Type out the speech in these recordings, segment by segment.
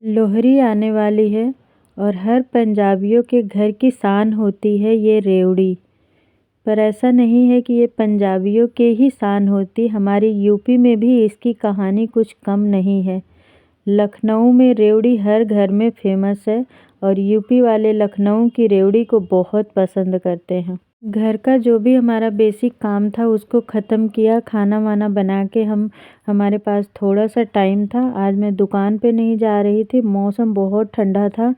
लोहड़ी आने वाली है और हर पंजाबियों के घर की शान होती है ये रेवड़ी। पर ऐसा नहीं है कि ये पंजाबियों के ही शान होती, हमारी यूपी में भी इसकी कहानी कुछ कम नहीं है। लखनऊ में रेवड़ी हर घर में फेमस है और यूपी वाले लखनऊ की रेवड़ी को बहुत पसंद करते हैं। घर का जो भी हमारा बेसिक काम था उसको ख़त्म किया, खाना वाना बना के हमारे पास थोड़ा सा टाइम था। आज मैं दुकान पे नहीं जा रही थी, मौसम बहुत ठंडा था,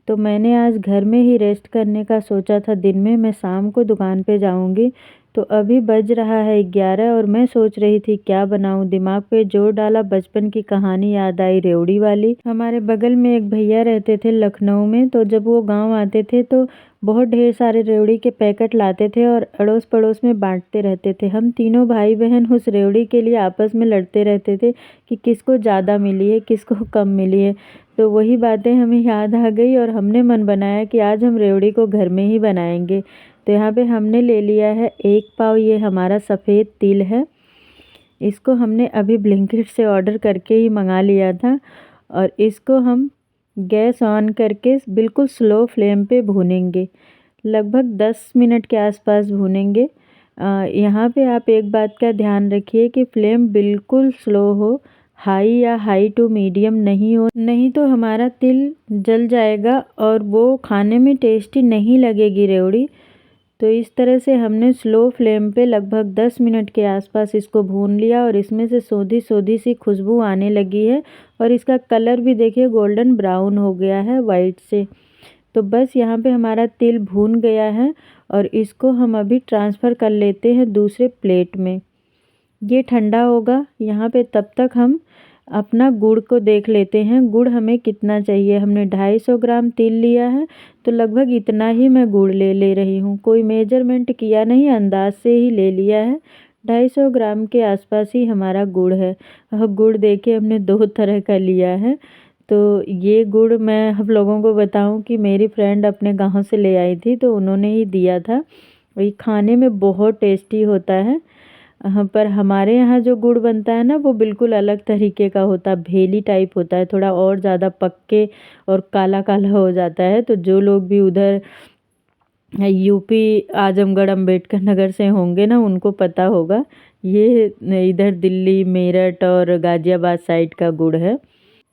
तो मैंने आज घर में ही रेस्ट करने का सोचा था। दिन में मैं शाम को दुकान पे जाऊंगी। तो अभी बज रहा है 11 और मैं सोच रही थी क्या बनाऊं। दिमाग पे जोर डाला, बचपन की कहानी याद आई रेवड़ी वाली। हमारे बगल में एक भैया रहते थे लखनऊ में, तो जब वो गांव आते थे तो बहुत ढेर सारे रेवड़ी के पैकेट लाते थे और अड़ोस पड़ोस में बांटते रहते थे। हम तीनों भाई बहन उस रेवड़ी के लिए आपस में लड़ते रहते थे कि किसको ज़्यादा मिली है, किसको कम मिली है। तो वही बातें हमें याद आ गई और हमने मन बनाया कि आज हम रेवड़ी को घर में ही बनाएंगे। तो यहाँ पे हमने ले लिया है 1 पाव, ये हमारा सफ़ेद तिल है। इसको हमने अभी ब्लिंकिट से ऑर्डर करके ही मंगा लिया था और इसको हम गैस ऑन करके बिल्कुल स्लो फ्लेम पे भूनेंगे। लगभग 10 मिनट के आसपास भूनेंगे। यहाँ पे आप एक बात का ध्यान रखिए कि फ्लेम बिल्कुल स्लो हो, हाई या हाई टू मीडियम नहीं हो, नहीं तो हमारा तिल जल जाएगा और वो खाने में टेस्टी नहीं लगेगी रेवड़ी। तो इस तरह से हमने स्लो फ्लेम पे लगभग 10 मिनट के आसपास इसको भून लिया और इसमें से सोधी सोधी सी खुशबू आने लगी है और इसका कलर भी देखिए गोल्डन ब्राउन हो गया है वाइट से। तो बस यहाँ पे हमारा तिल भून गया है और इसको हम अभी ट्रांसफ़र कर लेते हैं दूसरे प्लेट में। ये ठंडा होगा, यहाँ पे तब तक हम अपना गुड़ को देख लेते हैं। गुड़ हमें कितना चाहिए, हमने 250 ग्राम तिल लिया है तो लगभग इतना ही मैं गुड़ ले रही हूँ। कोई मेजरमेंट किया नहीं, अंदाज से ही ले लिया है। 250 ग्राम के आसपास ही हमारा गुड़ है। गुड़ देखिए हमने 2 तरह का लिया है। तो ये गुड़ मैं आप लोगों को बताऊं कि मेरी फ्रेंड अपने गांव से ले आई थी तो उन्होंने ही दिया था। ये खाने में बहुत टेस्टी होता है। पर हमारे यहाँ जो गुड़ बनता है ना वो बिल्कुल अलग तरीके का होता है, भेली टाइप होता है, थोड़ा और ज़्यादा पक के और काला काला हो जाता है। तो जो लोग भी उधर यूपी आजमगढ़ अम्बेडकर नगर से होंगे ना उनको पता होगा, ये इधर दिल्ली मेरठ और गाज़ियाबाद साइड का गुड़ है।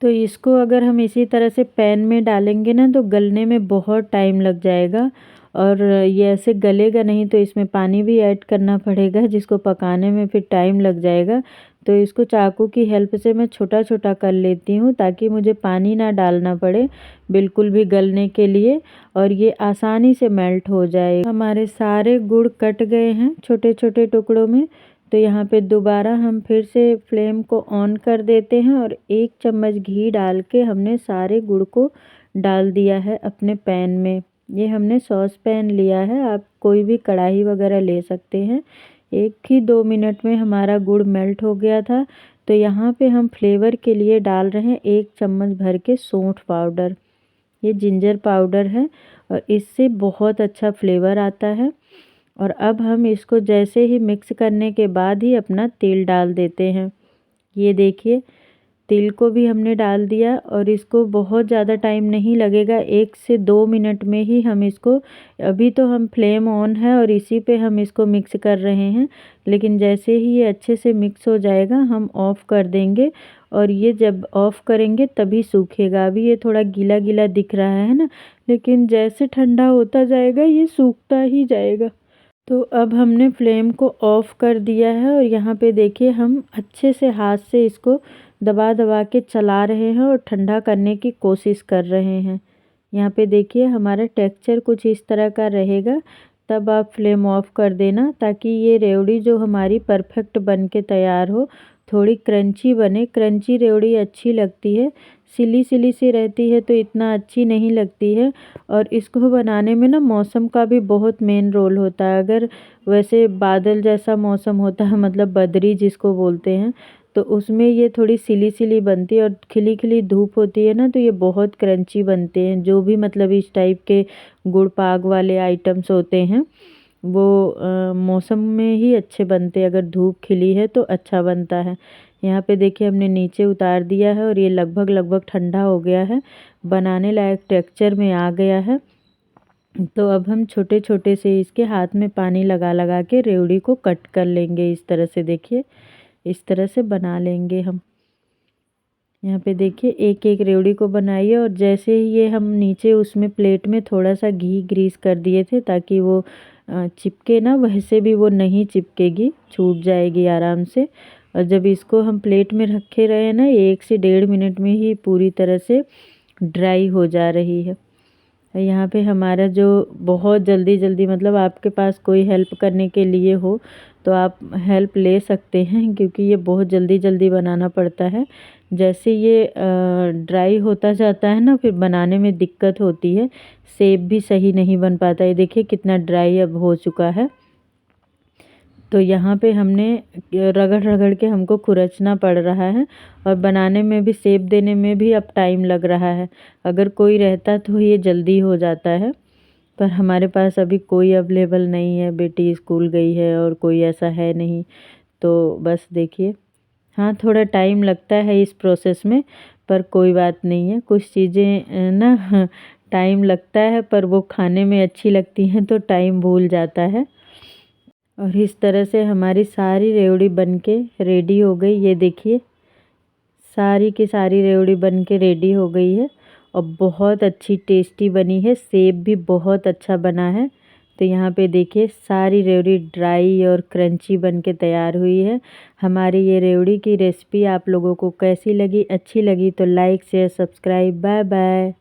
तो इसको अगर हम इसी तरह से पैन में डालेंगे ना तो गलने में बहुत टाइम लग जाएगा और ये ऐसे गलेगा नहीं, तो इसमें पानी भी ऐड करना पड़ेगा जिसको पकाने में फिर टाइम लग जाएगा। तो इसको चाकू की हेल्प से मैं छोटा छोटा कर लेती हूँ ताकि मुझे पानी ना डालना पड़े बिल्कुल भी गलने के लिए, और ये आसानी से मेल्ट हो जाए। हमारे सारे गुड़ कट गए हैं छोटे छोटे टुकड़ों में। तो यहाँ पे दोबारा हम फिर से फ्लेम को ऑन कर देते हैं और 1 चम्मच घी डाल के हमने सारे गुड़ को डाल दिया है अपने पैन में। ये हमने सॉस पैन लिया है, आप कोई भी कढ़ाई वगैरह ले सकते हैं। 1 ही 2 मिनट में हमारा गुड़ मेल्ट हो गया था। तो यहाँ पे हम फ्लेवर के लिए डाल रहे हैं 1 चम्मच भर के सौंठ पाउडर। ये जिंजर पाउडर है और इससे बहुत अच्छा फ्लेवर आता है। और अब हम इसको जैसे ही मिक्स करने के बाद ही अपना तेल डाल देते हैं। ये देखिए तिल को भी हमने डाल दिया और इसको बहुत ज़्यादा टाइम नहीं लगेगा, 1 से 2 मिनट में ही हम इसको, अभी तो हम फ्लेम ऑन है और इसी पे हम इसको मिक्स कर रहे हैं, लेकिन जैसे ही ये अच्छे से मिक्स हो जाएगा हम ऑफ़ कर देंगे और ये जब ऑफ़ करेंगे तभी सूखेगा। अभी ये थोड़ा गीला गीला दिख रहा है ना, लेकिन जैसे ठंडा होता जाएगा ये सूखता ही जाएगा। तो अब हमने फ्लेम को ऑफ़ कर दिया है और यहाँ पे देखिए हम अच्छे से हाथ से इसको दबा दबा के चला रहे हैं और ठंडा करने की कोशिश कर रहे हैं। यहाँ पे देखिए हमारा टेक्सचर कुछ इस तरह का रहेगा, तब आप फ्लेम ऑफ़ कर देना ताकि ये रेवड़ी जो हमारी परफेक्ट बन के तैयार हो, थोड़ी क्रंची बने। क्रंची रेवड़ी अच्छी लगती है, सिली सिली सी रहती है तो इतना अच्छी नहीं लगती है। और इसको बनाने में ना मौसम का भी बहुत मेन रोल होता है। अगर वैसे बादल जैसा मौसम होता है, मतलब बदरी जिसको बोलते हैं, तो उसमें ये थोड़ी सिली सिली बनती है और खिली खिली धूप होती है ना तो ये बहुत क्रंची बनते हैं। जो भी मतलब इस टाइप के गुड़ पाक वाले आइटम्स होते हैं वो मौसम में ही अच्छे बनते हैं, अगर धूप खिली है तो अच्छा बनता है। यहाँ पे देखिए हमने नीचे उतार दिया है और ये लगभग ठंडा हो गया है, बनाने लायक टेक्सचर में आ गया है। तो अब हम छोटे छोटे से इसके हाथ में पानी लगा लगा के रेवड़ी को कट कर लेंगे। इस तरह से देखिए, इस तरह से बना लेंगे हम। यहाँ पे देखिए एक एक रेवड़ी को बनाइए और जैसे ही ये हम नीचे उसमें प्लेट में थोड़ा सा घी ग्रीस कर दिए थे ताकि वो चिपके ना, वैसे भी वो नहीं चिपकेगी, छूट जाएगी आराम से। और जब इसको हम प्लेट में रखे रहे ना, 1 से 1.5 मिनट में ही पूरी तरह से ड्राई हो जा रही है। यहाँ पे हमारा जो बहुत जल्दी जल्दी, मतलब आपके पास कोई हेल्प करने के लिए हो तो आप हेल्प ले सकते हैं, क्योंकि ये बहुत जल्दी जल्दी बनाना पड़ता है। जैसे ये ड्राई होता जाता है ना, फिर बनाने में दिक्कत होती है, शेप भी सही नहीं बन पाता। ये देखिए कितना ड्राई अब हो चुका है। तो यहाँ पे हमने रगड़ रगड़ के हमको खुरचना पड़ रहा है और बनाने में भी, शेप देने में भी अब टाइम लग रहा है। अगर कोई रहता तो ये जल्दी हो जाता है, पर हमारे पास अभी कोई अवेलेबल नहीं है, बेटी स्कूल गई है और कोई ऐसा है नहीं। तो बस देखिए, हाँ थोड़ा टाइम लगता है इस प्रोसेस में, पर कोई बात नहीं है। कुछ चीज़ें ना टाइम लगता है पर वो खाने में अच्छी लगती हैं तो टाइम भूल जाता है। और इस तरह से हमारी सारी रेवड़ी बनके रेडी हो गई। ये देखिए सारी की सारी रेवड़ी बनके रेडी हो गई है और बहुत अच्छी टेस्टी बनी है, शेप भी बहुत अच्छा बना है। तो यहाँ पे देखिए सारी रेवड़ी ड्राई और क्रंची बनके तैयार हुई है। हमारी ये रेवड़ी की रेसिपी आप लोगों को कैसी लगी? अच्छी लगी तो like share subscribe. Bye bye.